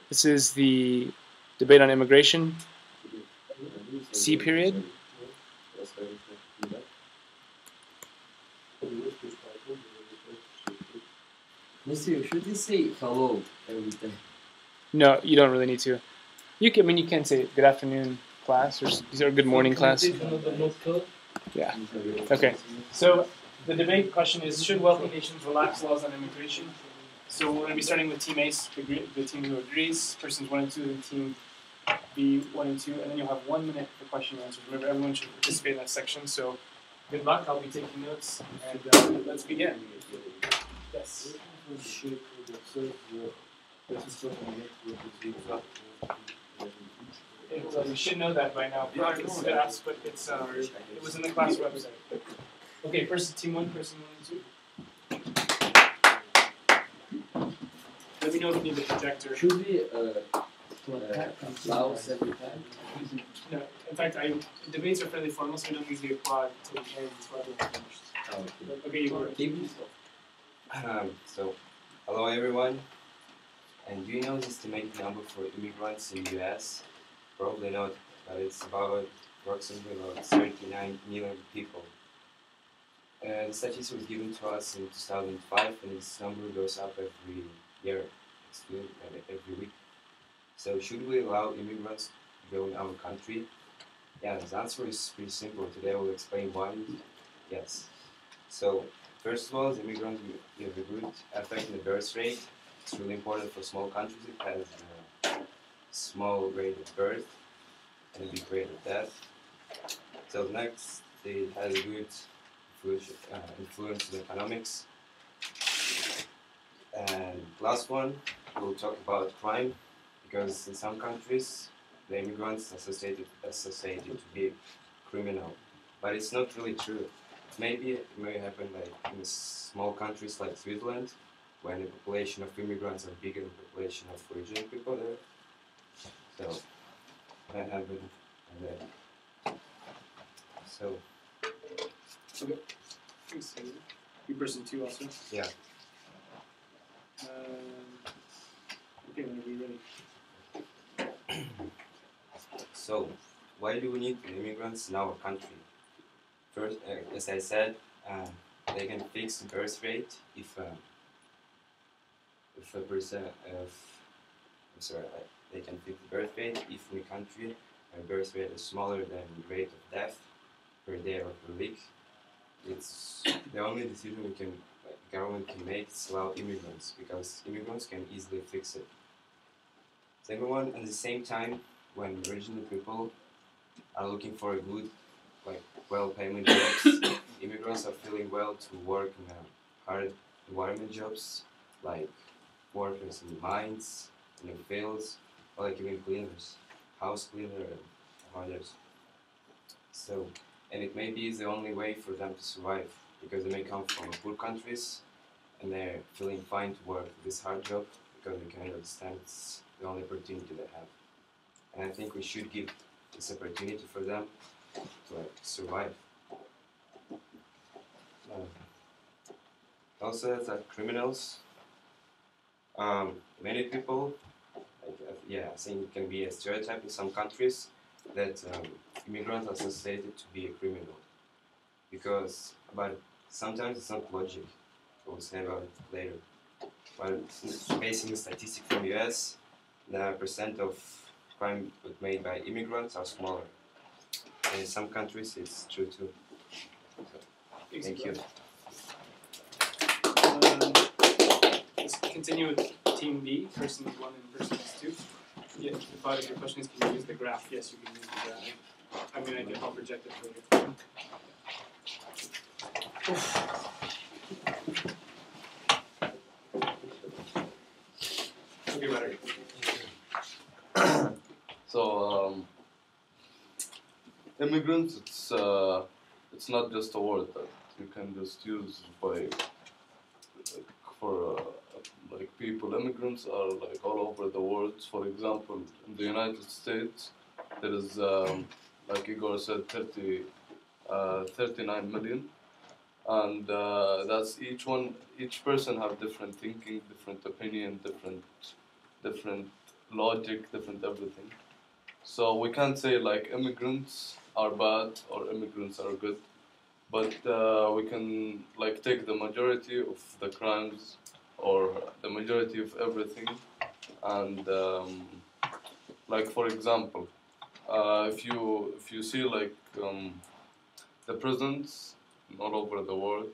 This is the debate on immigration, C period. Monsieur, should you say hello every time? No, you don't really need to. You can, I mean, you can say good afternoon, class, or good morning, class. Yeah. Okay. So the debate question is: should wealthy nations relax laws on immigration? So we're going to be starting with Team Ace, the team who agrees, persons 1 and 2, and Team B 1 and 2, and then you'll have 1 minute for question and answers. Remember, everyone should participate in that section. So good luck. I'll be taking notes, and let's begin. Yes. You should know that by now. It's fast, but it was in the class website. Okay, team 1, person 1 and 2. Let me know if you need the projector. Should we applause every time? No, in fact, debates are fairly formal, so we don't usually applaud until the end. It's probably finished. Okay, you go. So, hello everyone. And do you know the estimated number for immigrants in the US? Probably not, but it's approximately about 39 million people. The statistic was given to us in 2005, and this number goes up every year, every week. So should we allow immigrants to go in our country? Yeah, the answer is pretty simple. Today I will explain why. Yes. So first of all, the immigrants have a good effect on the birth rate. It's really important for small countries. It has a small rate of birth and a big rate of death. So next, it has a good influence on economics. And last one, we'll talk about crime, because in some countries, the immigrants are associated to be criminal. But it's not really true. Maybe it may happen like in small countries like Switzerland, when the population of immigrants are bigger than the population of original people there. So that happened there. So okay. You person 2 also? Yeah. Okay, whenever you're ready. So, why do we need immigrants in our country? First, as I said, they can fix the birth rate if they can fix the birth rate if in the country a birth rate is smaller than the rate of death per day or per week. It's the only decision government can make is allow immigrants, because immigrants can easily fix it. Second one, at the same time, when original people are looking for a good, well-paying jobs, immigrants are feeling well to work in hard environment jobs, like workers in mines, in the fields, or like even cleaners, house cleaner and others. So, and it may be the only way for them to survive, because they may come from poor countries and they're feeling fine to work this hard job because they can understand it's the only opportunity they have. And I think we should give this opportunity for them to survive. Also, as criminals, many people, I think it can be a stereotype in some countries that immigrants are associated to be a criminal, but sometimes it's not logic. We'll say about it later. But basing the statistic from US, the percent of crime made by immigrants are smaller. And in some countries, it's true too. So, thank you. Let's continue with Team B, persons 1 and persons 2. Yeah, the thought of your question is, can you use the graph? Yes, you can use the graph. I mean, I'll project it for you. Okay, better. So, immigrants, it's not just a word that you can just use for people. Immigrants are all over the world. For example, in the United States, there is like Igor said, 39 million, and that's each person have different thinking, different opinion, different different logic, different everything. So we can't say like immigrants are bad or immigrants are good, but we can like take the majority of the crimes or the majority of everything, and like for example, if you see like the prisons all over the world,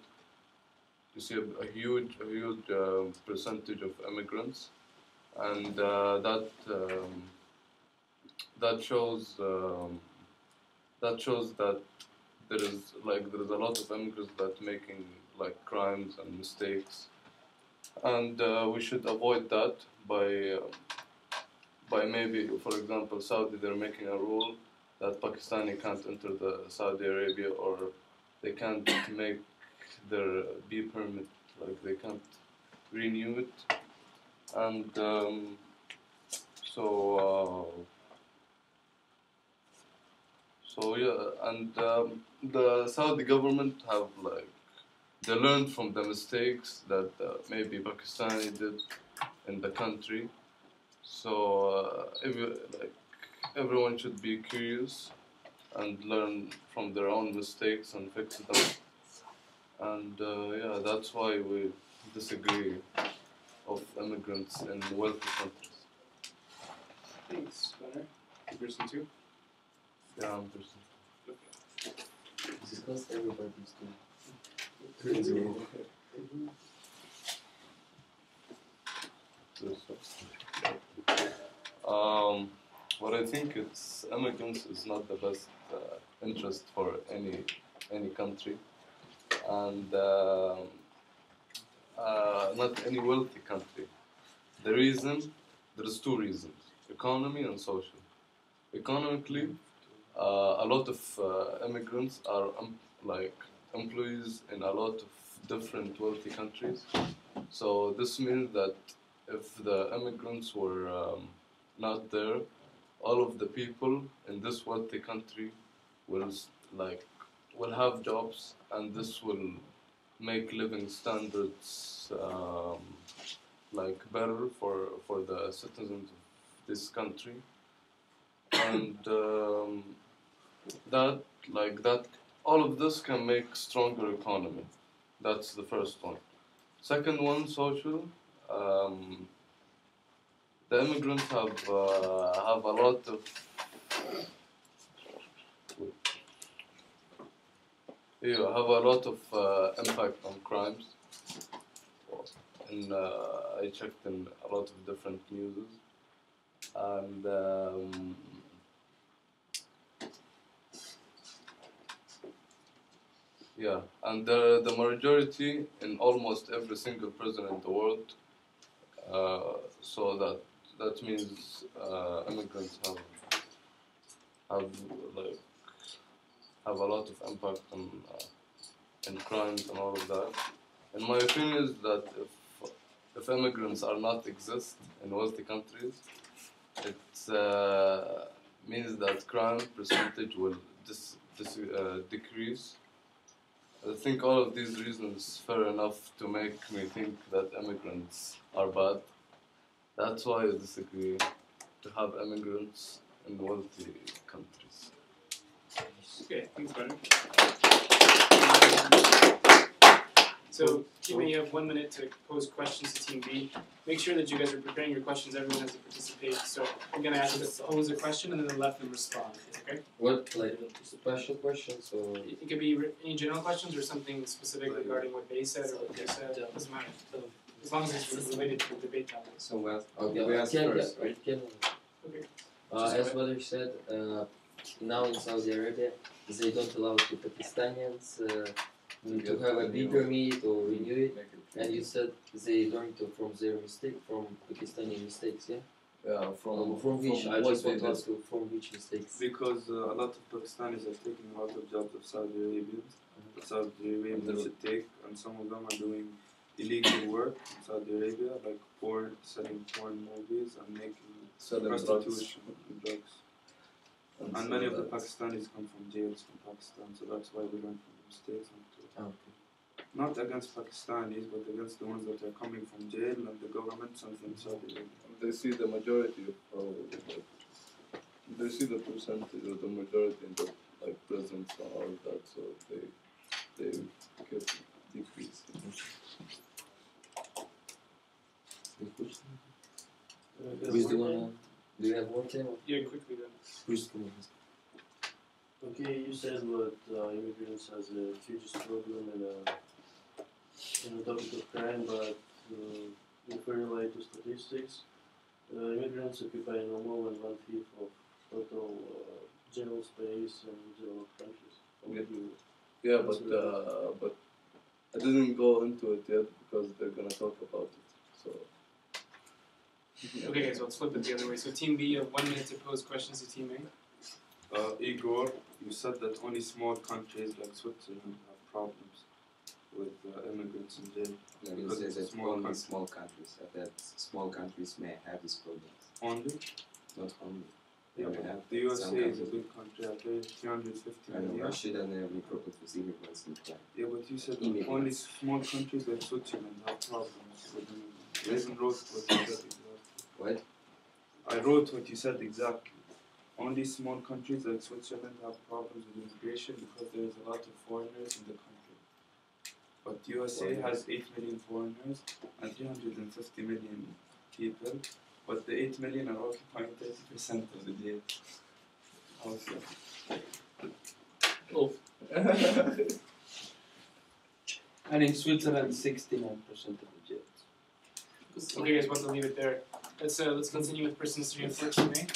you see a huge percentage of immigrants, and that shows that there is a lot of immigrants that making like crimes and mistakes, and we should avoid that by maybe, for example, Saudi, they're making a rule that Pakistani can't enter the Saudi Arabia, or they can't make their B permit, like they can't renew it, and so yeah, and the Saudi government have like they learned from the mistakes that maybe Pakistani did in the country. So everyone should be curious and learn from their own mistakes and fix them. And yeah, that's why we disagree of immigrants in wealthy countries. Thanks, Gunnar. Person two? Yeah, I'm person. This is because everybody's doing. What I think it's immigrants is not the best interest for any country, and not any wealthy country. There's two reasons: economy and social. Economically, a lot of immigrants are like employees in a lot of different wealthy countries. So this means that if the immigrants were not there, all of the people in this wealthy country will will have jobs, and this will make living standards better for the citizens of this country, and that all of this can make stronger economy. That's the first one. Second one, social. The immigrants have a lot of impact on crimes. And I checked in a lot of different news, and yeah, and the majority in almost every single prison in the world. So that means immigrants have a lot of impact on in crimes and all of that. And my opinion is that if immigrants are not exist in wealthy countries, it means that crime percentage will decrease. I think all of these reasons fair enough to make me think that immigrants are bad. That's why I disagree to have immigrants in wealthy countries. Okay, thanks, Gunnar. So, Team A, you have 1 minute to pose questions to Team B. Make sure that you guys are preparing your questions. Everyone has to participate. So, I'm going to ask you to pose a question and then let them respond. Okay? What, like special questions or? It could be any general questions or something specific regarding what they said or what they said. It doesn't matter. As long as it's related to the debate topic. So well, Okay, we ask first, right? Okay. As Brother said, now in Saudi Arabia, they don't allow the Pakistanians to have a B permit or renew it. And you said they learned from their mistake, from Pakistani mistakes, yeah? Yeah, from which, I just want to ask you, from which mistakes? Because a lot of Pakistanis are taking a lot of jobs of Saudi Arabians. Saudi Arabians should take, and some of them are doing illegal work in Saudi Arabia, like porn, selling porn movies and making prostitution and drugs. And many of the Pakistanis come from jails from Pakistan, so that's why we learn from the mistakes. Not against Pakistanis, but against the ones that are coming from jail, and the government sends them to Saudi Arabia. they see the majority of they see the percentage of the majority in the like presence and all of that, so they get decreased. Who's the one? Do you have more time? Yeah, quickly then. Who's the one? Okay, you said what immigrants has a huge problem in the topic of crime, but if we relate to statistics, immigrants occupy no more than 1/5 of total general space in developed countries. Yeah, but I didn't go into it yet because they're gonna talk about it. So. Okay, guys, let's flip it the other way. So Team B, you have 1 minute to pose questions to Team A. Igor, you said that only small countries like Switzerland have problems with immigrants in jail. No, Because it says it's that small only countries. small countries, that small countries may have these problems. Only? Not only. Yeah, We but have the USA some is a countries. good country. I pay 350 I know million. Russia doesn't have any problems with immigrants in crime. Yeah, but you said that Immigrants. only small countries like Switzerland have problems with immigrants. I even wrote what you said exactly. What? I wrote what you said exactly. Only small countries like Switzerland have problems with immigration because there is a lot of foreigners in the country. But USA has 8 million foreigners and 350 million people, but the 8 million are occupying 30% of the jail. Also. Oh. And in Switzerland, 69% of the jails. Okay, guys, want to leave it there. Let's continue with persons 3 and 4 Team A.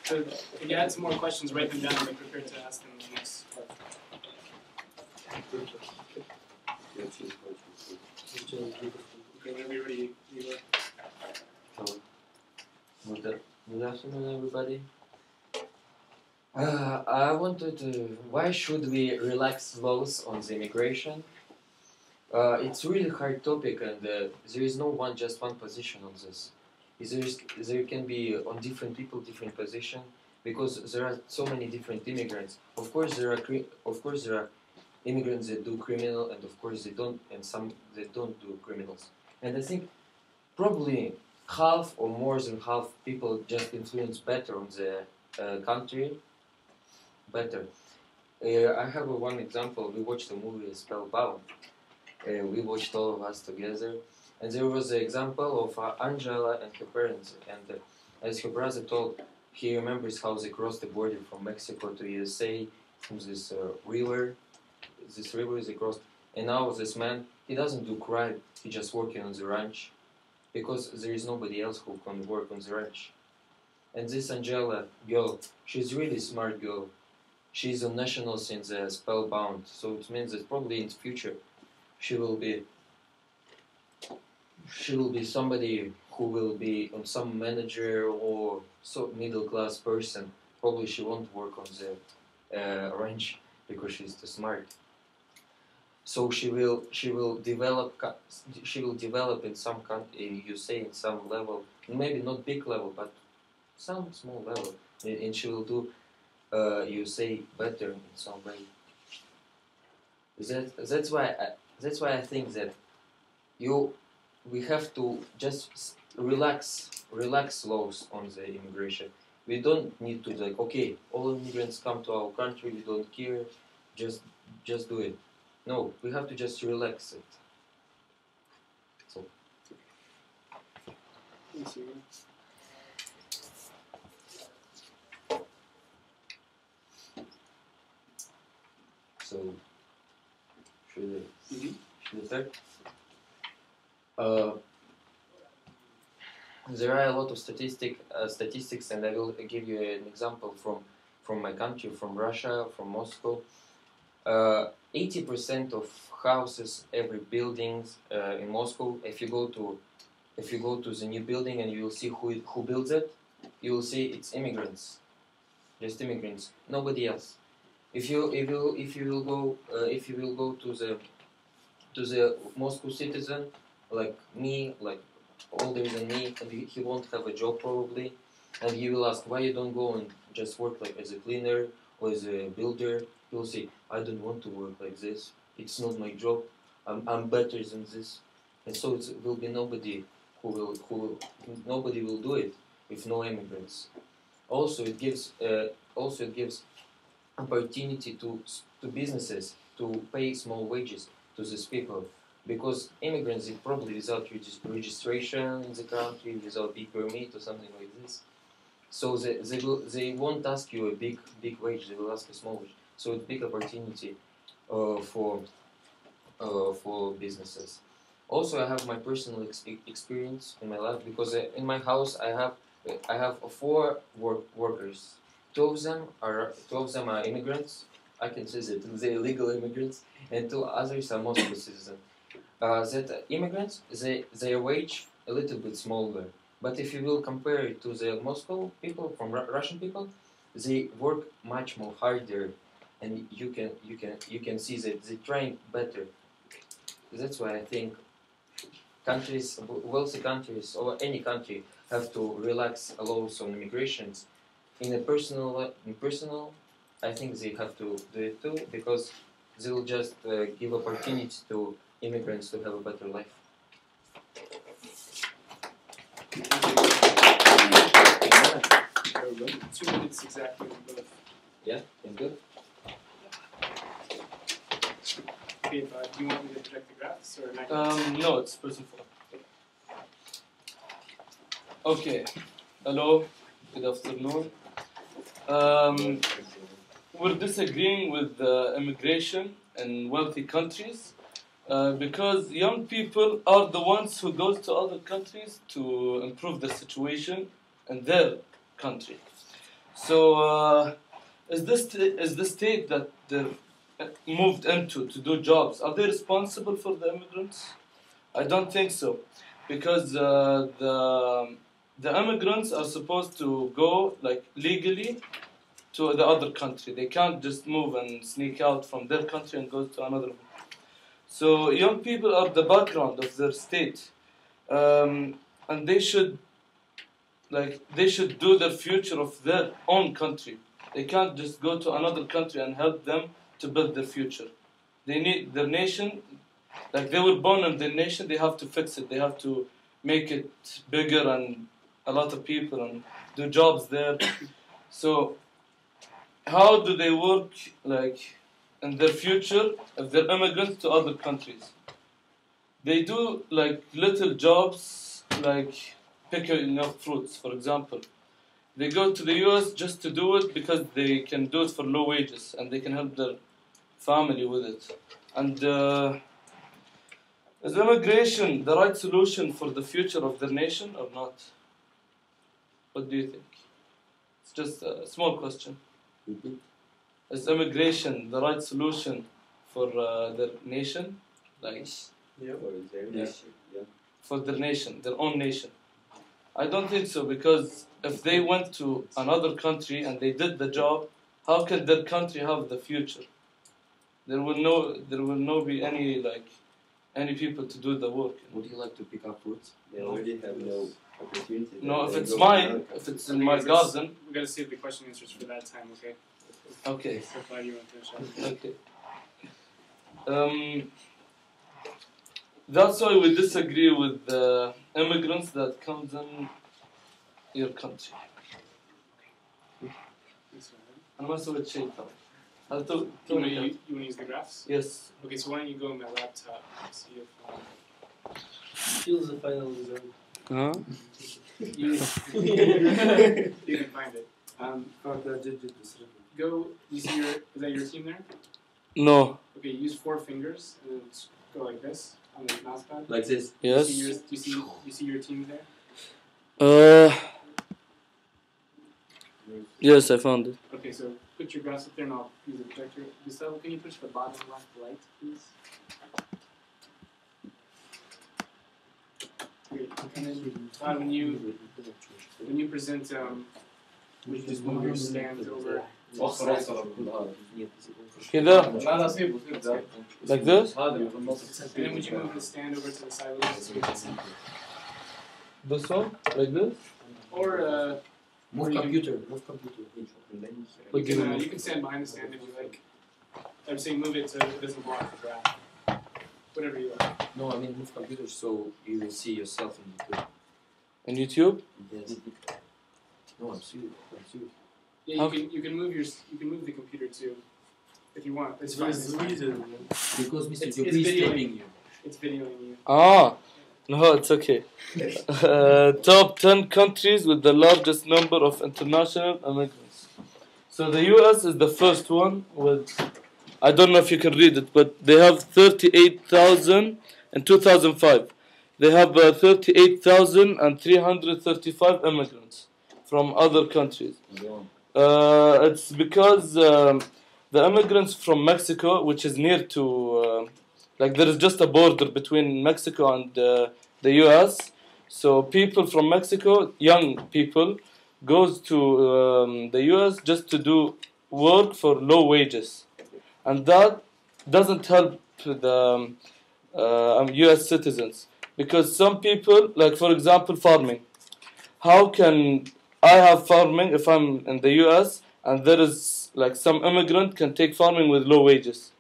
So if you had some more questions, write them down and be prepared to ask them in the next part. Okay, whenever you're ready, Eva. Good afternoon, everybody. I wanted to. Why should we relax laws on the immigration? It's really hard topic, and there is no just one position on this. There can be on different people different position because there are so many different immigrants. Of course, there are immigrants that do criminal, and of course they don't, and some that don't do criminals. And I think probably half or more than half people just influence better on the country. Better. I have one example. We watched the movie Spellbound. We watched all of us together, and there was an example of Angela and her parents. And as her brother told, he remembers how they crossed the border from Mexico to USA from this river. This river they crossed, and now this man, he doesn't do crime. He just working on the ranch, because there is nobody else who can work on the ranch. And this Angela girl, she's really smart girl. She's on nationals in the Spellbound, so it means that probably in the future she will be somebody who will be on some manager or so middle class person. Probably she won't work on the ranch because she's too smart. So she will develop in some country, you say in some level, maybe not big level, but some small level, and she will do you say better in some way. That's why I think that we have to just relax laws on the immigration. We don't need to like, okay, all immigrants come to our country, we don't care, just do it. No, we have to just relax it. So. So, should I start? There are a lot of statistics, and I will give you an example from my country, from Russia, from Moscow. 80% of houses, every buildings in Moscow, if you go to the new building and you will see who builds it, you will see it's immigrants, just immigrants, nobody else. If you will go to the Moscow citizen, like me, like older than me, and he won't have a job probably, and you will ask why you don't go and just work like as a cleaner or as a builder. He will say, I don't want to work like this. It's not my job. I'm better than this. and so it will be nobody nobody will do it with no immigrants. Also, it gives opportunity to businesses to pay small wages to these people, because immigrants are probably without registration in the country, without big permit or something like this. So they won't ask you a big wage. They will ask a small wage. So it's big opportunity for businesses. Also, I have my personal experience in my life, because in my house I have 4 workers. Two of them are immigrants. I can say that they're illegal immigrants, and 2 others are Moscow citizens. That immigrants, their wage a little bit smaller. But if you will compare it to the Moscow people, from Russian people, they work much more harder, and you can see that they train better. That's why I think countries, wealthy countries, or any country, have to relax laws on immigrations. In personal, I think they have to do it too, because they will just give opportunity to immigrants to have a better life. Yeah. 2 minutes exactly on both. Yeah, that's good. Okay, do you want me to project the graphs or not? No, it's person 4. Okay. Hello. Good afternoon. We're disagreeing with immigration in wealthy countries because young people are the ones who go to other countries to improve the situation in their country. So, is the state that they're moved into to do jobs, are they responsible for the immigrants? I don't think so, because the immigrants are supposed to go like legally to the other country. They can't just move and sneak out from their country and go to another. So young people are the background of their state, and they should do the future of their own country. They can't just go to another country and help them to build their future. They need their nation, like they were born in their nation, they have to fix it. They have to make it bigger and a lot of people and do jobs there. So how do they work like in their future if they're immigrants to other countries? They do like little jobs like picking up fruits, for example. They go to the US just to do it because they can do it for low wages and they can help their family with it. And is immigration the right solution for the future of their nation or not? What do you think? It's just a small question. Is immigration the right solution for their nation? Like, Yeah. for their nation, their own nation? I don't think so, because if they went to another country and they did the job, how can their country have the future? There will no be any people to do the work. Would you like to pick up fruits? They already have no opportunity. No, if it's mine, if it's in my garden. We gotta save the question answers for that time, okay? Okay. So glad you want to finish up. Okay. That's why we disagree with the immigrants that comes in your country. أنا ما سويت شيء طبعا. هل You want to use the graphs? Yes. Okay, so why don't you go on my laptop and see if Choose the final result. Huh? you can find it. Go. You see is that your team there? No. Okay, use 4 fingers and then just go like this on the mouse pad. Like this? Yes. Do you see your team there? Yes, I found it. Okay, so put your graphs up there and I'll use the projector. Gustavo, can you push the bottom left light, please? Great. And then when you present, we just move your stand over. كذا. Like this? And then would you move the stand over to the side a little bit so we can see? This one? Like this? Or Move computer. you can stand behind the stand if you like. I'm saying move it so it doesn't block the graph. whatever you like. No, I mean move computer so you will see yourself in YouTube. On YouTube? Yes. No, I'm serious. I'm serious. Yeah, you can move the computer too, if you want. It's fine. It's fine. Because Mr. It's Joby is videoing taping you. It's videoing you. Ah, no, it's okay. Top 10 countries with the largest number of international immigrants. So the US is the first one with, I don't know if you can read it, but they have 38,000 in 2005. They have 38,335 immigrants from other countries. It's because the immigrants from Mexico, which is near to, like there is just a border between Mexico and the US. So people from Mexico, young people, goes to the US just to do work for low wages. And that doesn't help the US citizens. Because some people, like for example farming, how can I have farming if I'm in the US and there is like some immigrant can take farming with low wages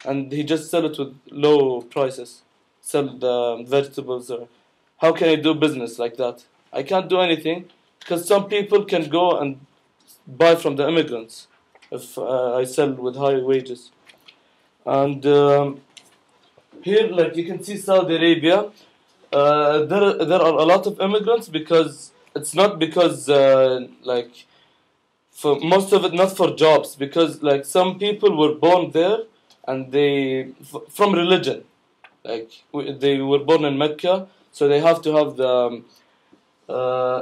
and he just sell it with low prices, sell the vegetables, or how can I do business like that? I can't do anything because some people can go and buy from the immigrants if I sell with high wages. And here, like you can see Saudi Arabia, there are a lot of immigrants because it's not because like for most of it not for jobs, because like some people were born there and they from religion, like they were born in Mecca, so they have to have the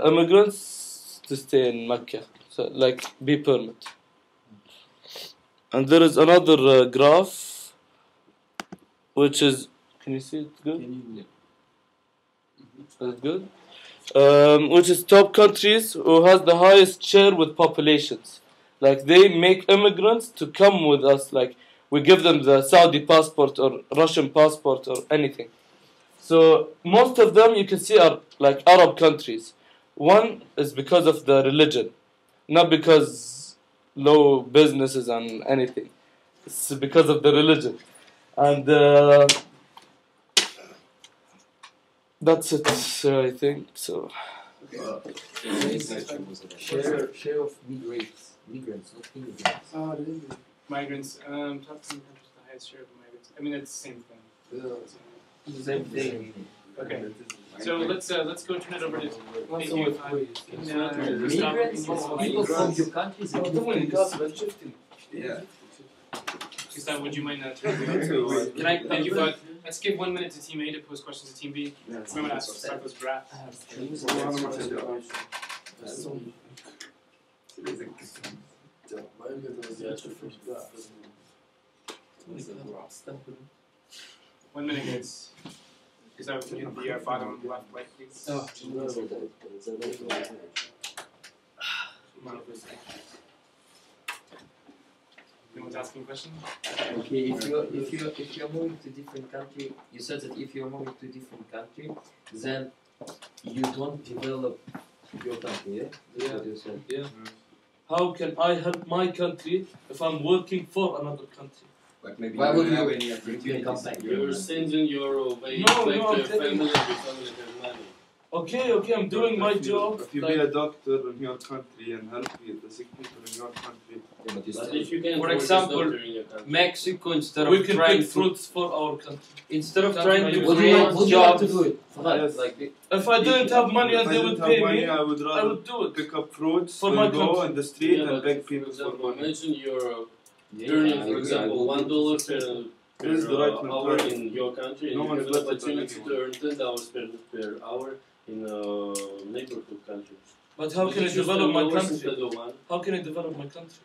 immigrants to stay in Mecca, so like be permit. And there is another graph which is, can you see it good? Is it good? Which is top countries who has the highest share with populations. Like they make immigrants to come with us, like we give them the Saudi passport or Russian passport or anything. So most of them you can see are like Arab countries. One is because of the religion, not because low businesses and anything. It's because of the religion. And that's it, I think. So Share of migrants, not immigrants. Oh, really? Migrants. Top 10 countries with the highest share of migrants. I mean, it's the same thing. Same thing. Okay. So let's go turn it over to What's thank you. Migrants, people from your countries. Yeah. Gustav, would you mind can I thank you, but let's give 1 minute to team A to pose questions to team B. Remember to ask Sarko's graph. One minute, guys. Gustav, can you hit the bottom left light, please? Anyone's asking a question? Okay, if you're moving to different country, you said that if you're moving to different country, then you don't develop your country, yeah? That's what you said. yeah. How can I help my country if I'm working for another country? Like maybe Why would you have you any come opportunities? back? You're sending your way No, back no, to I'm your telling family and your family have money. Okay, I'm doing my job. If you be a doctor in your country and help the sick people in your country. Yeah, but you But still, if you can For work as example, doctor in your country. Mexico, instead We of can trying pick to fruits for our country. instead of That's trying why to you- Would you create like to jobs, do it? Yes. Like, If I didn't have money and If I they didn't would have pay money, me, I would I rather would do it. pick up fruits For and my go country. in the street Yeah, and but beg for people for example, money. imagine you're yeah, earning, I for agree. example, $1 per This is the right hour mentality. in your country, and No you one's have an left it opportunity on to earn $10 per hour in a neighborhood country. But how can I Would you develop spend my $1 country? instead of $1? How can I develop my country?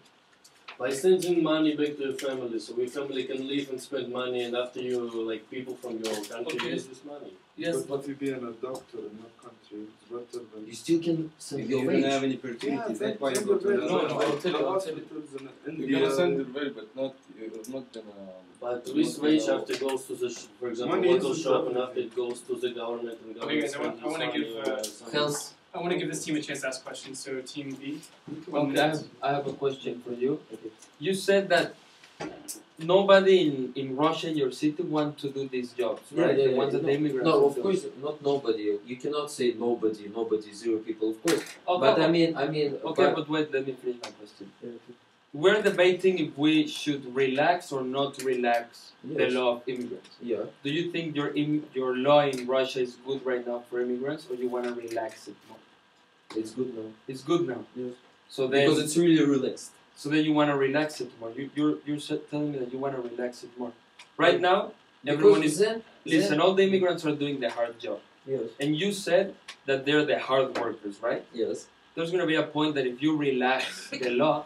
By sending money back to your family, so your family can live and spend money, and after you, like people from your country, Okay. use this money. Yes, But if you being a doctor in your country, it's better than. You still can send if your you don't wage. have any opportunities, that's why you send go your to bill. another No, country. I'll tell you, The I'll tell you. hospitals in You're India. gonna send your bill, but you're not gonna. But this wage after goes to the, for example, Money local is shop, and important. after it goes to the government, and Okay, guys, government I wanna give, Health. I want to give this team a chance to ask questions. So team B. 1 Okay, minute. I have a question for you. You said that nobody in Russia, your city, want to do these jobs, right? The ones that the immigrants No, are of doing. course, not nobody. You cannot say nobody, zero people, of course. Okay, But but, I mean, okay, but wait, let me finish my question. We're debating if we should relax or not relax the law of immigrants. Yeah. Do you think your law in Russia is good right now for immigrants, or you want to relax it more? It's good now. It's good now. Yes. So then, because it's really relaxed. So then you want to relax it more. You're telling me that you want to relax it more. Right now, everyone is listen. All the immigrants are doing the hard job. Yes. And you said that they're the hard workers, right? Yes. There's going to be a point that if you relax the law,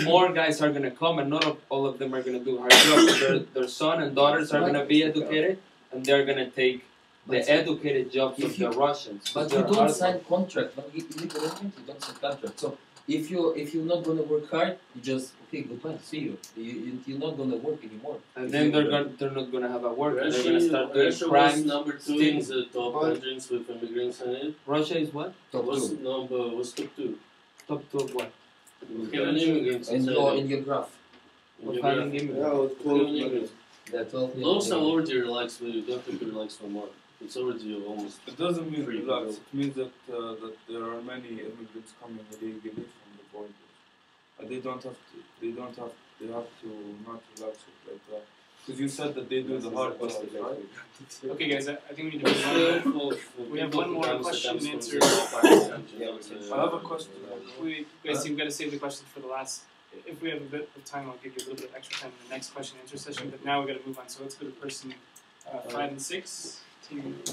more guys are going to come, and not all of them are going to do hard jobs. Their son and daughters are going to be educated, and they're going to take the educated jobs of the Russians. But you don't sign contract. But you don't sign contract. So if you're not going to work hard, you just okay, goodbye, see you. You're not going to work anymore. And then they're not going to have a work. And they're going to start doing crimes. Number 2 in the top countries with immigrants in it. Russia is what? Top 2. No, but what's top 2? Top 2 of what? Having immigrants in your graph. Of having immigrants. Yeah, 12 Those are already relaxed, but you don't have to relax no more. It's already almost. It doesn't mean relax. It means that that there are many immigrants coming illegally from the borders. They have to not relax it like that. Because you said that they do the hard job, right? Okay, guys, I think we need to move on. We have one more question and answer. I have a question. Guys, you've got to save the question for the last. If we have a bit of time, I'll give you a little bit of extra time in the next question and answer session. But now we got to move on. So let's go to person 5 and 6. Team 8.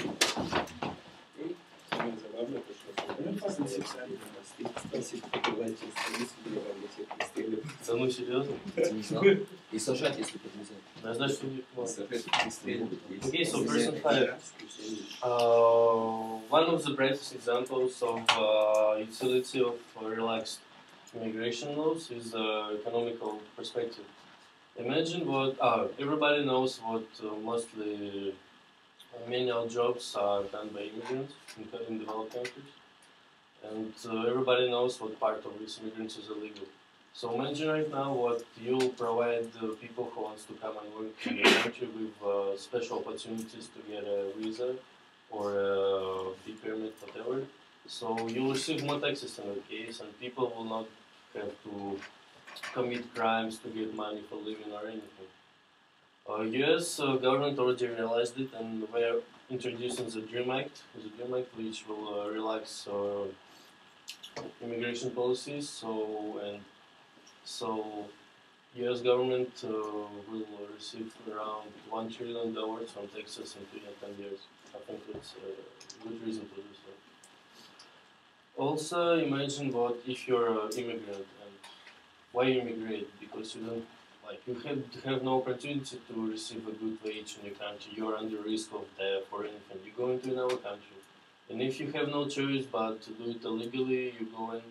Да ну серьезно? И сажать, если бы нельзя. Да, значит, у них Okay, so person 5. One of the brightest examples of utility of relaxed immigration laws is the economical perspective. Imagine what everybody knows what mostly menial jobs are done by immigrants in developed countries, and everybody knows what part of these immigrants is illegal. So imagine right now what you provide the people who wants to come and work in your country with special opportunities to get a visa or a B permit, whatever. So you receive more taxes in that case, and people will not have to commit crimes to get money for living or anything. US government already realized it, and we're introducing the Dream Act, which will relax immigration policies. So US government will receive around $1 trillion from taxes in 10 years. I think it's a good reason to do so. Also, imagine what if you're an immigrant, and why you immigrate? Because you don't you have no opportunity to receive a good wage in your country. You're under risk of death or anything. You go into another country, and if you have no choice but to do it illegally, you go in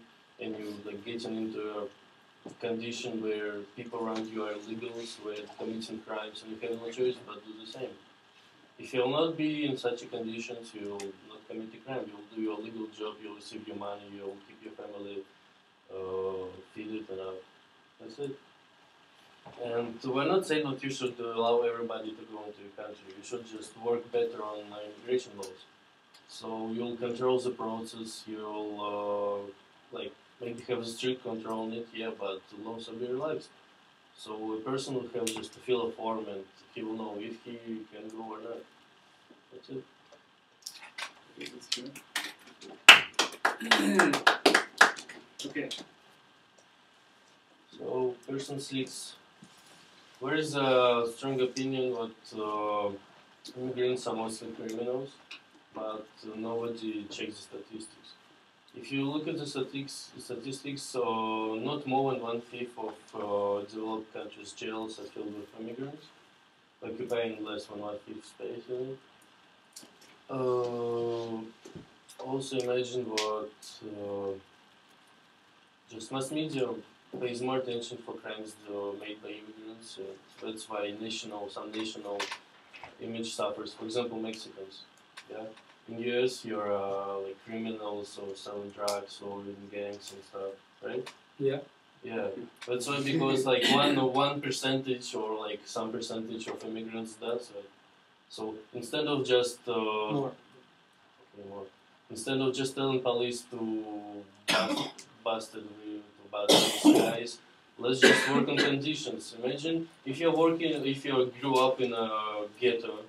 and you getting into a condition where people around you are illegals, where committing crimes, and you have no choice but do the same. If you'll not be in such a conditions, you'll not commit a crime. You'll do your legal job. You'll receive your money. You'll keep your family feed and that's it. And we're not saying that you should allow everybody to go into your country. You should just work better on immigration laws. So you'll control the process. You'll maybe have a strict control on it, yeah, but the laws will be relaxed. So a person will have just to fill a form, and he will know if he can go or not. That's it. Okay. So person 6. There is a strong opinion that immigrants are mostly criminals, but nobody checks the statistics. If you look at the statistics, not more than 1/5 of developed countries' jails are filled with immigrants, occupying less than 1/5 space in it. Also imagine what just mass media pays more attention for crimes made by immigrants. That's why some national image suffers. For example, Mexicans. Yeah, in US you're criminals or selling drugs or in gangs and stuff, right? Yeah. Yeah, that's why, because like one percentage or like some percentage of immigrants does, right? So instead of just More. okay, more. Instead of just telling police to bust these guys, let's just work on conditions. Imagine if if you grew up in a ghetto,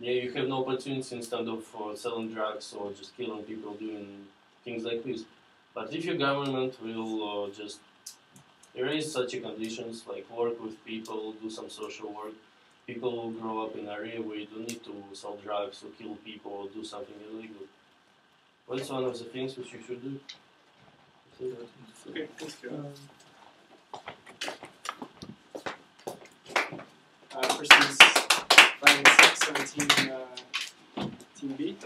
yeah, you have no opportunity instead of selling drugs or just killing people doing things like this. But if your government will just erase such a conditions, like work with people, do some social work, people will grow up in an area where you don't need to sell drugs or kill people or do something illegal. That's one of the things which you should do. Okay, thank you. Questions 5 and 6 on team B.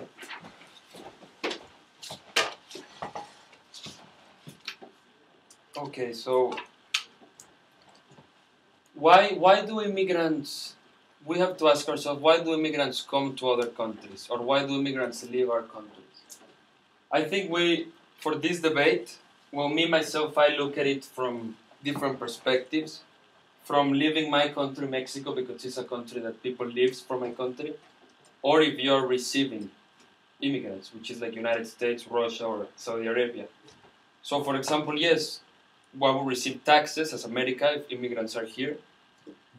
Okay, so why do immigrants? We have to ask ourselves, why do immigrants come to other countries, or why do immigrants leave our countries? I think for this debate, well, me myself, I look at it from different perspectives. From leaving my country, Mexico, because it's a country that people live from my country, or if you're receiving immigrants, which is like United States, Russia, or Saudi Arabia. So, for example, yes, I will receive taxes as America if immigrants are here,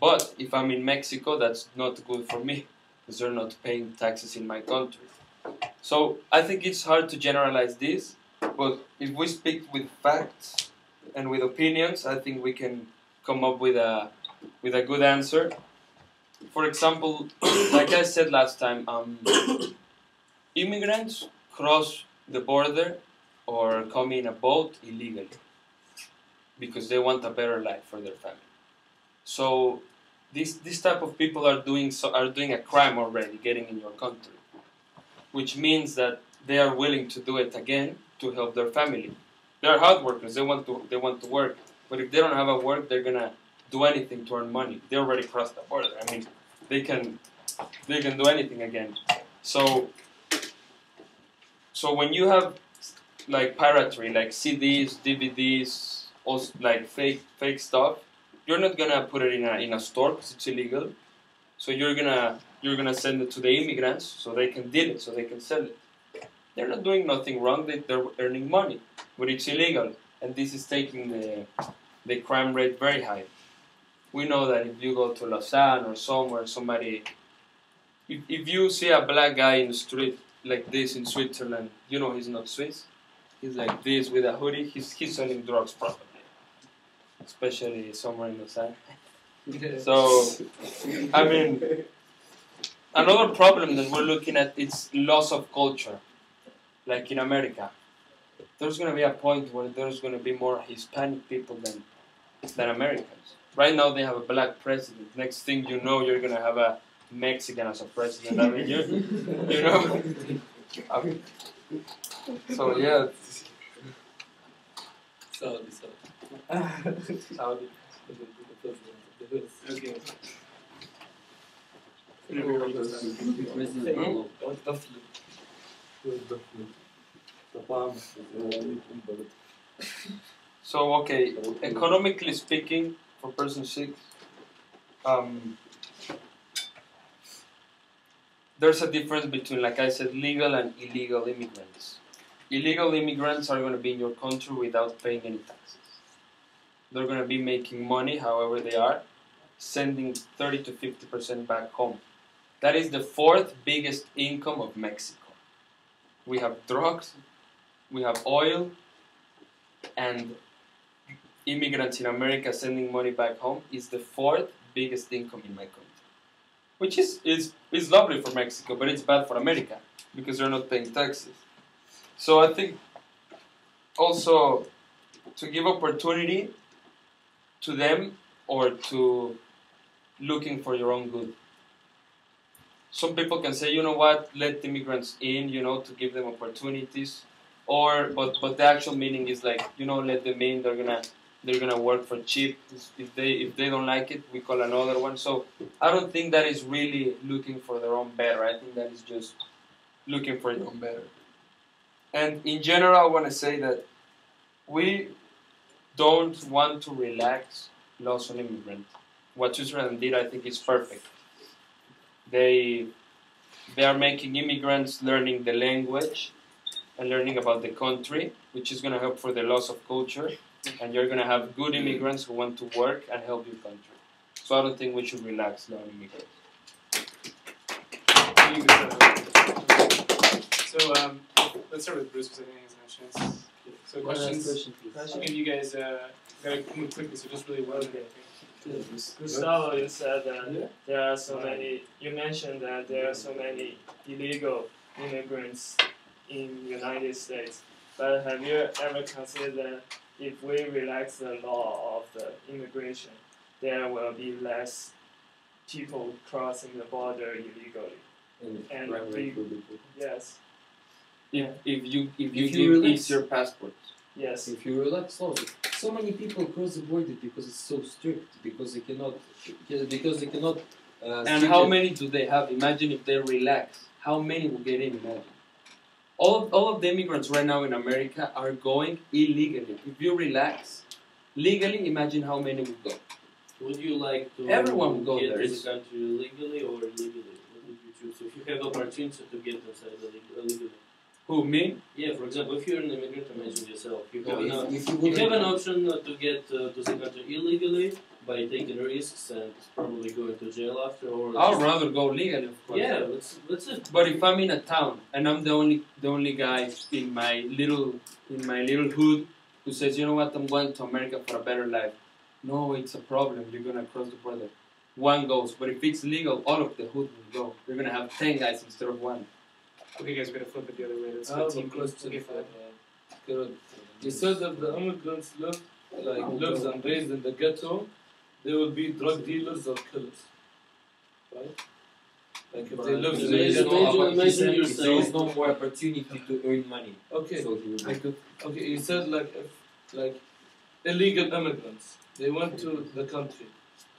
but if I'm in Mexico, that's not good for me, because they're not paying taxes in my country. So, I think it's hard to generalize this, but if we speak with facts and with opinions, I think we can come up with a good answer. For example, like I said last time, immigrants cross the border or come in a boat illegally because they want a better life for their family. So this type of people are doing a crime already, getting in your country, which means that they are willing to do it again to help their family. They are hard workers. They want to work, but if they don't have a work, they're gonna do anything to earn money. They already crossed the border. I mean, they can do anything again. So when you have like piracy, like CDs, DVDs, also like fake stuff, you're not gonna put it in a store because it's illegal. So you're gonna send it to the immigrants so they can deal it, so they can sell it. They're not doing nothing wrong. They're earning money, but it's illegal, and this is taking the crime rate very high. We know that if you go to Lausanne or somewhere, if you see a black guy in the street like this in Switzerland, you know he's not Swiss. He's like this with a hoodie. He's selling drugs probably, especially somewhere in Lausanne. So, I mean, another problem that we're looking at is loss of culture. Like in America, there's going to be a point where there's going to be more Hispanic people than Americans. Right now they have a black president. Next thing you know, you're going to have a Mexican as a president. I mean, you know. So yeah. Saudi. Okay. So okay, economically speaking, for person 6, there's a difference between, like I said, legal and illegal immigrants. Illegal immigrants are going to be in your country without paying any taxes. They're going to be making money however they are, sending 30 to 50% back home. That is the 4th biggest income of Mexico. We have drugs, we have oil, and immigrants in America sending money back home is the 4th biggest income in my country. Which is lovely for Mexico, but it's bad for America because they're not paying taxes. So I think also to give opportunity to them or to looking for your own good. Some people can say, you know what, let immigrants in, to give them opportunities. But the actual meaning is like, let them in, they're gonna work for cheap. If they don't like it, we call another one. So I don't think that is really looking for their own better. I think that is just looking for your own better. And in general, I want to say that we don't want to relax laws on immigrants. What Switzerland did, I think, is perfect. They are making immigrants learning the language and learning about the country, which is going to help for the loss of culture. And you're going to have good immigrants who want to work and help your country. So I don't think we should relax law on immigrants. So let's start with Bruce because I think he has no chance. So questions? I'll give you guys gotta move quickly, so just really well. Okay. Gustavo, you said that there are so many. You mentioned that there are so many illegal immigrants in United States. But have you ever considered that if we relax the law of the immigration, there will be less people crossing the border illegally? And yes. If you give easier passports. Yes. If you relax laws, so many people cross the border because it's so strict, because they cannot. And how many do they have? Imagine if they relax. How many will get in? Imagine. All of the immigrants right now in America are going illegally. If you relax, legally, imagine how many will go. Would you like to Everyone will go get there. to the country legally or illegally? What would you choose? If you have the opportunity to get inside illegally. Who, me? Yeah, for example, if you're an immigrant, imagine yourself. You have, you have an option to get to the country illegally by taking risks and probably going to jail after. Or I'd rather go legally, of course. Yeah, that's it. But if I'm in a town and I'm the only guy in my little hood who says, you know what, I'm going to America for a better life. No, it's a problem. You're gonna cross the border. One goes, but if it's legal, all of the hood will go. You're gonna have 10 guys instead of one. Okay, guys, we're gonna flip it the other way. Let's I go have a team. question. Okay, fine. Good. You said that the immigrants lives and raised in the ghetto, they will be drug dealers or killers, right? Like if they live in the ghetto, there is no more opportunity to earn money. okay. So he will Okay, you said like illegal immigrants, they went to the country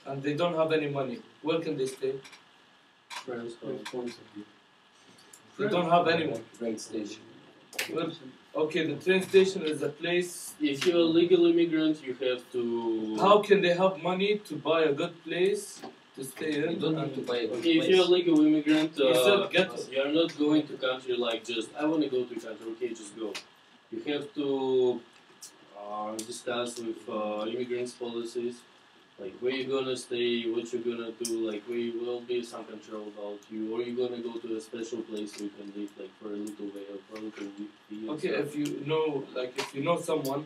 and they don't have any money. Where can they stay? They don't have any money. train station. Well, okay, the train station is a place. If you're a legal immigrant, you have to. How can they have money to buy a good place to stay in? You don't need to buy a good Okay, if place. you're a legal immigrant, You said ghetto. you're not going to country like just I want to go to country. Okay, just go. You have to discuss with immigrants policies, like where you're gonna stay, what you're gonna do, like where you will be some control about you, or you're gonna go to a special place where you can live like for a little while, for a little week. Okay, if you know someone,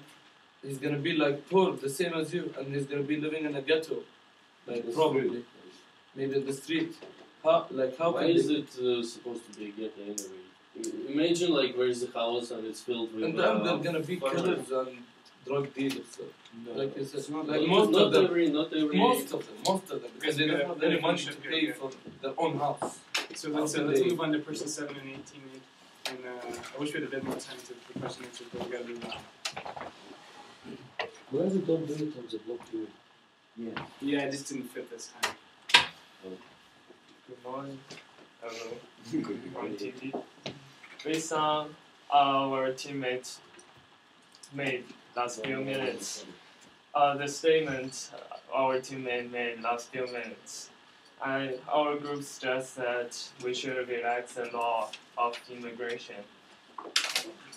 he's gonna be like poor, the same as you, and he's gonna be living in a ghetto, like probably, maybe in the street. How Why can is they? it supposed to be a ghetto anyway? Imagine like where's the house and it's filled with. And then they're gonna be farmers. killers and drug dealers. So, like you said, not like like- most of them. Not every. Most of them, because they don't have any money to Okay, pay okay. for their own house. So let's move on to person 7 and 18. And I wish we had a bit more time to the question answers, but we got to move on. Why don't do it on the block too? Yeah, it just didn't fit this time. Good morning. Hello. On TV. Based on our teammates made last few minutes, the statement our teammate made last few minutes, and our group stressed that we should relax the law of immigration.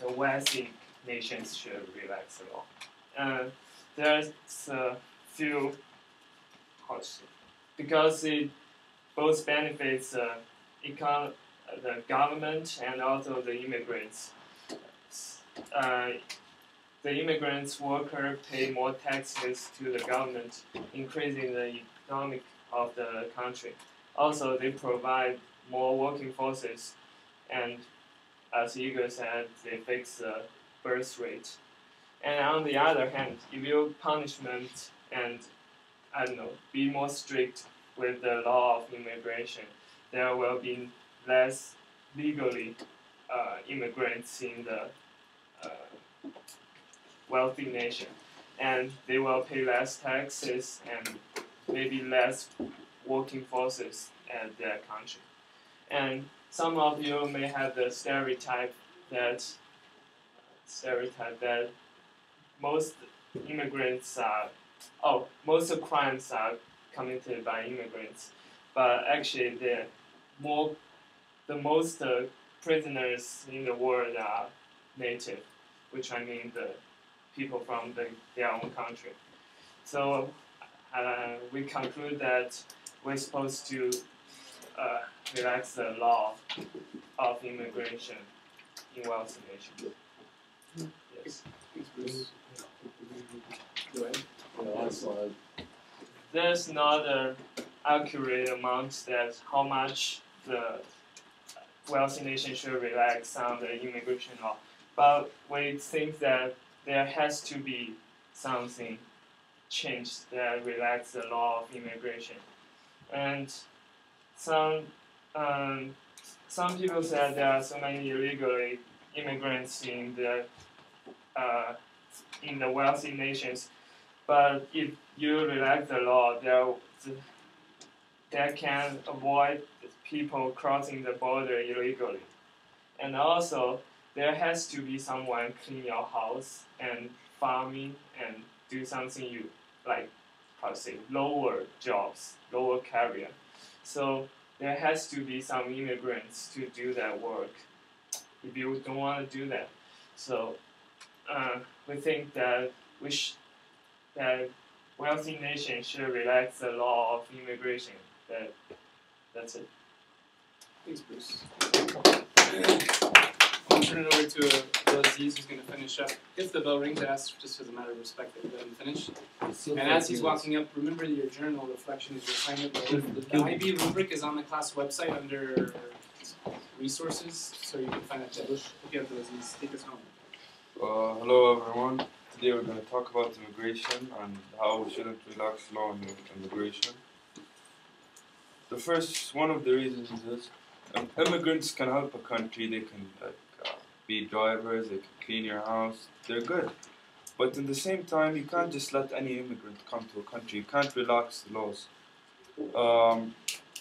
The Western nations should relax the law. There's a few because it both benefits the government and also the immigrants. The immigrants worker pay more taxes to the government, increasing the economic of the country. Also, they provide more working forces, and as Igor said, they fix the birth rate. And on the other hand, if you punishment and be more strict with the law of immigration, there will be less legally immigrants in the wealthy nation, and they will pay less taxes and maybe less working forces at their country. And some of you may have the stereotype that most immigrants are, oh, most of crimes are committed by immigrants, but actually the most prisoners in the world are native, which I mean the people from their own country. So we conclude that we're supposed to relax the law of immigration in wealthy nations. Yes. Go ahead. There's not an accurate amount that how much the wealthy nation should relax on the immigration law, but we think that there has to be something changed that relax the law of immigration. And some people say there are so many illegal immigrants in the wealthy nations, but if you relax the law, there can avoid people crossing the border illegally. And also, there has to be someone clean your house and farming and do something you like, how to say, lower jobs, lower career. So there has to be some immigrants to do that work if you don't want to do that. So we think that that wealthy nations should relax the law of immigration. That's it. Thanks, Bruce. I'll turn it over to Aziz, who's going to finish up. If the bell rings, I ask just as a matter of respect that you let him finish. And as he's walking up, remember that your journal reflection is your assignment. The IB rubric is on the class website under resources, so you can find it there. Okay, Aziz, take us home. Hello everyone. Today we're going to talk about immigration and how we shouldn't relax law on immigration. One of the reasons is immigrants can help a country. They can be drivers, they can clean your house, they're good. But in the same time, you can't just let any immigrant come to a country. You can't relax the laws.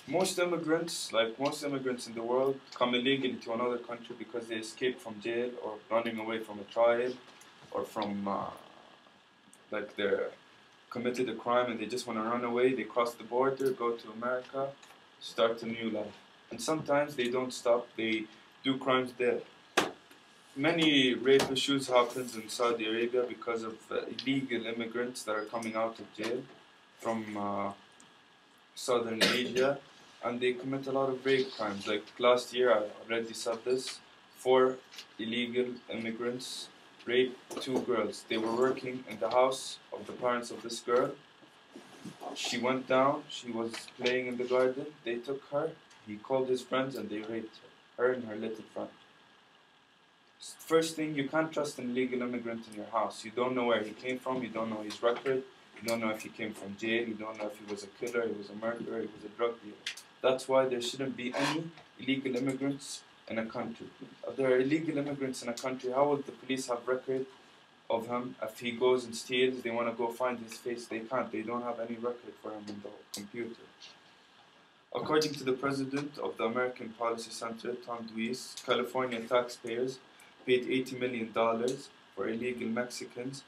Most immigrants in the world, come illegally to another country because they escaped from jail or running away from a trial or from they're committed a crime and they just want to run away. They cross the border, go to America, start a new life. And sometimes they don't stop, they do crimes there. Many rape issues happen in Saudi Arabia because of illegal immigrants that are coming out of jail from Southern Asia, and they commit a lot of rape crimes. Like last year, I already said this, 4 illegal immigrants raped 2 girls. They were working in the house of the parents of this girl. She went down, she was playing in the garden, they took her, he called his friends and they raped her and her little friend. First thing, you can't trust an illegal immigrant in your house. You don't know where he came from, you don't know his record, you don't know if he came from jail, you don't know if he was a killer, he was a murderer, he was a drug dealer. That's why there shouldn't be any illegal immigrants in a country. If there are illegal immigrants in a country, how will the police have record of him? If he goes and steals, they want to go find his face, they can't. They don't have any record for him in the computer. According to the president of the American Policy Center, Tom Dweez, California taxpayers paid $80 million for illegal Mexicans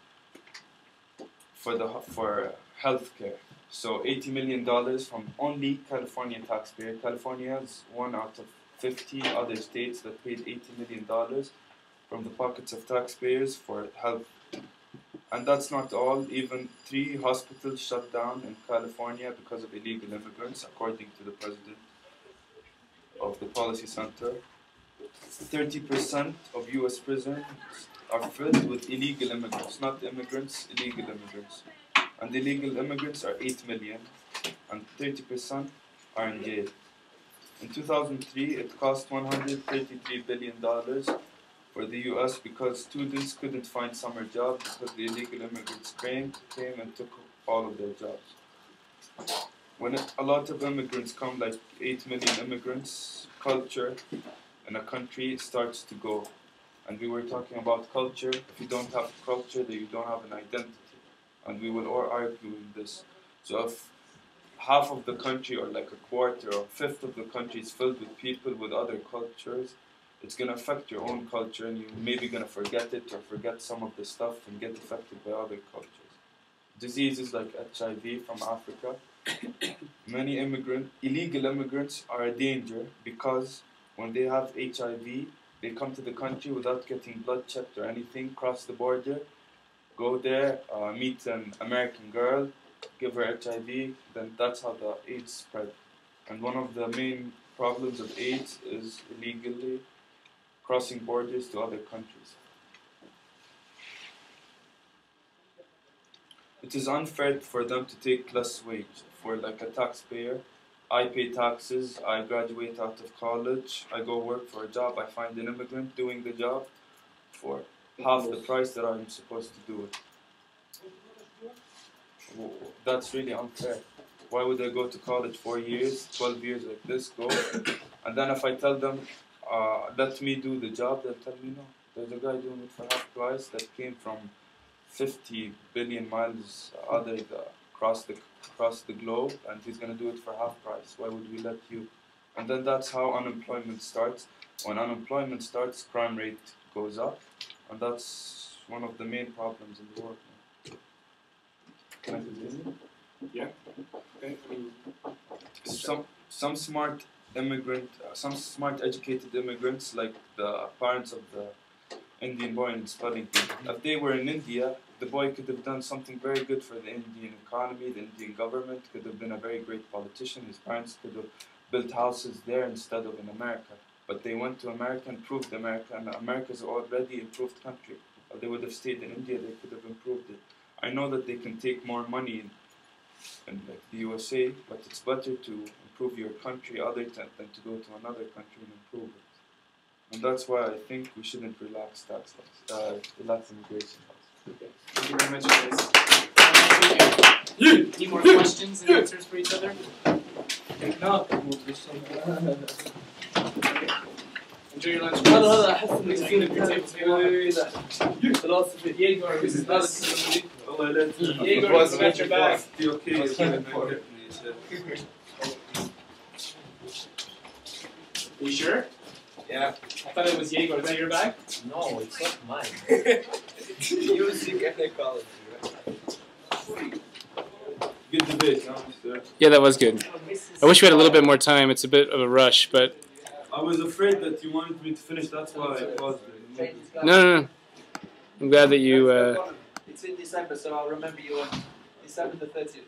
for health care. So $80 million from only California taxpayers. California is one out of 50 other states that paid $80 million from the pockets of taxpayers for health. And that's not all. Even 3 hospitals shut down in California because of illegal immigrants, according to the president of the Policy Center. 30% of U.S. prisons are filled with illegal immigrants, not immigrants, illegal immigrants. And illegal immigrants are 8 million, and 30% are in jail. In 2003, it cost $133 billion for the U.S. because students couldn't find summer jobs because the illegal immigrants came and took all of their jobs. When a lot of immigrants come, like 8 million immigrants, culture in a country starts to go. And we were talking about culture. If you don't have culture, then you don't have an identity. And we will all argue in this. So if half of the country, or like a quarter or 1/5 of the country is filled with people with other cultures, it's gonna affect your own culture, and you're maybe gonna forget it or forget some of the stuff and get affected by other cultures. Diseases like HIV from Africa. Many illegal immigrants are a danger because when they have HIV, they come to the country without getting blood checked or anything, cross the border, go there, meet an American girl, give her HIV, then that's how the AIDS spread. And one of the main problems of AIDS is illegally crossing borders to other countries. It is unfair for them to take less wage. For like a taxpayer, I pay taxes, I graduate out of college, I go work for a job, I find an immigrant doing the job for half the price that I'm supposed to do it. That's really unfair. Why would I go to college 4 years, 12 years like this, go, and then if I tell them, let me do the job, they'll tell me no. There's a guy doing it for half price that came from 50 billion miles across the globe, and he's going to do it for half price. Why would we let you? And then that's how unemployment starts. When unemployment starts, crime rate goes up, and that's one of the main problems in the world. Can I continue? Yeah. Okay. Some smart educated immigrants, like the parents of the Indian boy in spelling bee. If they were in India, the boy could have done something very good for the Indian economy, the Indian government, could have been a very great politician. His parents could have built houses there instead of in America. But they went to America and proved America, and America is already an improved country. If they would have stayed in India, they could have improved it. I know that they can take more money in like the USA, but it's better to improve your country than to go to another country and improve it. And that's why I think we shouldn't relax tax laws, relax immigration laws. Okay. Thank you very much for this. Any more questions and answers for each other? If not, we'll do some. Okay. Enjoy your lunch. هذا احس انك Clean up your tables. philosophy. Yegor, this is us. Allah, let's Yegor, you got your bag. be okay. Are you sure? Yeah. I thought it was Yegor. Is that your bag? No, it's not mine. Music and ecology, right? Good debate, huh, Mr. Yeah, that was good. I wish we had a little bit more time. It's a bit of a rush, but I was afraid that you wanted me to finish, that's why I paused it. no. I'm glad that you. It's in December, so I'll remember you on December the 30th.